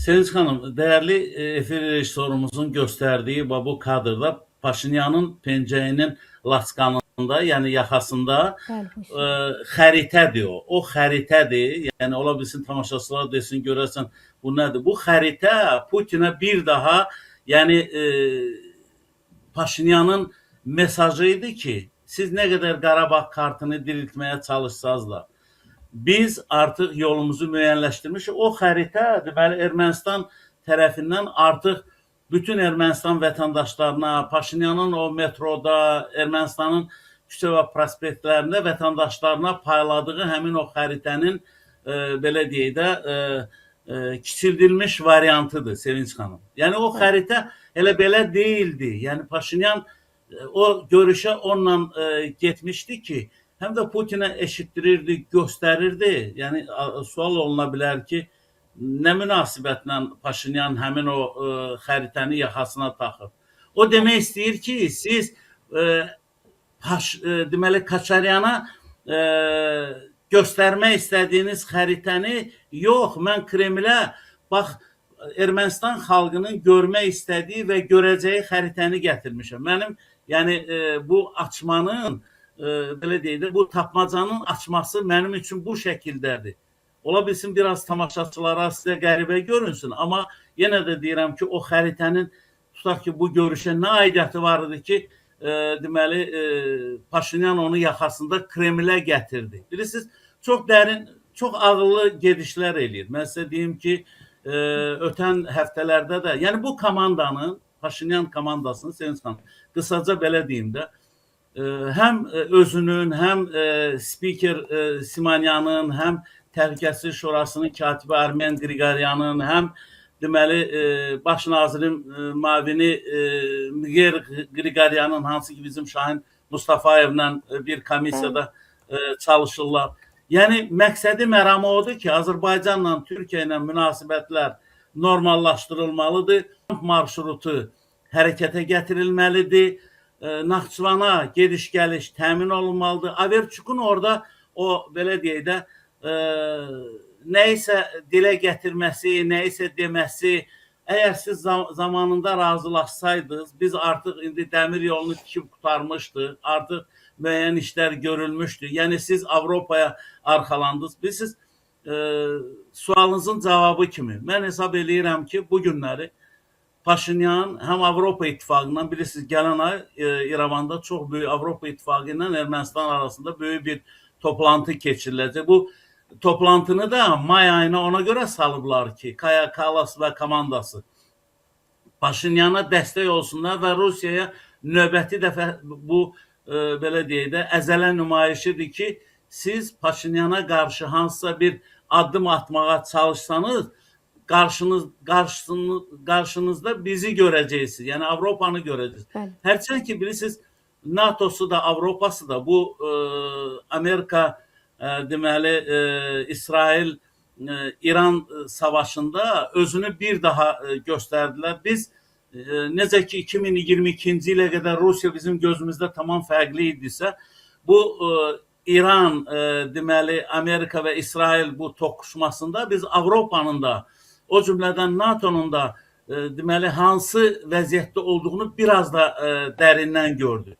Sevinç xanım, değerli efir rejissorumuzun gösterdiği bu kadrda Paşinyanın penceğinin laçkanında, yani yaxasında Bəli, e, başa. xəritədir o. O xəritədir. Yəni ola bilsin tamaşaçılar desin, görəsən bu nədir? Bu xəritə Putinə bir daha, yəni Paşinyanın mesajı idi ki, siz nə qədər Qarabağ kartını diriltməyə çalışsanız da biz artıq yolumuzu müəyyənləşdirmişik. O xəritə deməli Ermənistan tərəfindən artıq bütün Ermənistan vətəndaşlarına, Paşinyanın o metroda, Ermənistanın küçə və prospektlərində vətəndaşlarına payladığı həmin o xəritənin belə deyək də kiçildilmiş variantıdır Sevinç xanım. Yəni o xəritə elə belə deyildi. Yəni Paşinyan o görüşə onunla getmişdi ki, həm də Putinə eşitdirirdi, göstərirdi. Yəni sual oluna bilər ki, nə münasibətlə Paşinyan həmin o xəritəni yaxasına taxır. O demək istəyir ki, siz deməli Kaçaryana göstərmək istədiyiniz xəritəni yox, mən Kremlə bax Ermənistan xalqının görmək istədiyi və görəcəyi xəritəni gətirmişəm. Mənim yəni bu açmanın belə deyək də, bu tapmacanın açması mənim üçün bu şəkildədir. Ola bilsin biraz tamaşaçılara sizə qəribə görünsün, amma yenə də deyirəm ki, o xəritənin tutaq ki, bu görüşə nə aidiyyəti var idi ki, deməli Paşinyan onu yaxasında Kremlə gətirdi. Bilirsiniz, çox dərin, çox ağıllı gedişlər eləyir. Mən sizə deyim ki, ötən həftələrdə də, yəni bu komandanın, Paşinyan komandasının, Sevinç xanım, qısaca belə deyim də, həm özünün, həm spiker Simanyanın, həm Təhlükəsizlik Şurasının katibi Armen Qriqoryanın, həm deməli baş nazirin müavini Miguel Qriqoryanın, hansı ki bizim Şahin Mustafayevlə bir komissiyada çalışırlar. Yəni məqsədi məramı odur ki, Azərbaycanla Türkiyə ilə münasibətlər normallaşdırılmalıdır. Marşrutu hərəkətə gətirilməlidir. Naxçıvana gediş-gəliş təmin olunmalıdır. Averçukun orada o belə deyək də nəyisə dilə gətirməsi, nəyisə deməsi, əgər siz zamanında razılaşsaydınız, biz artıq indi dəmir yolunu tikib qutarmışdıq, artıq müəyyən işlər görülmüşdür. Yəni siz Avropaya arxalandınız. Bilirsiniz, sualınızın cavabı kimi mən hesab eləyirəm ki, bu günləri Paşinyan həm Avropa İttifaqından, bilirsiniz, gələn ay İrəvanda çox böyük Avropa İttifaqı ilə Ermənistan arasında böyük bir toplantı keçiriləcək. Bu toplantını da may ayına ona görə salıblar ki, Kaya Kalas və komandası Paşinyana dəstək olsunlar və Rusiyaya növbəti dəfə bu belə deyək də əzələ nümayişidir ki, siz Paşinyana qarşı hansısa bir addım atmağa çalışsanız, qarşınızda bizi görəcəksiniz. Yəni Avropanı görəcəksiniz. Hərçənd ki, bilirsiniz, NATO'su da, Avropası da bu Amerika, deməli İsrail, İran savaşında özünü bir daha göstərdilər. Biz necə ki 2022-ci ilə qədər Rusiya bizim gözümüzdə tamam fərqli idisə, bu İran, deməli Amerika və İsrail bu toqquşmasında biz Avropanın da, o cümlədən NATO'nun da deməli hansı vəziyyətdə olduğunu biraz da dərindən gördük.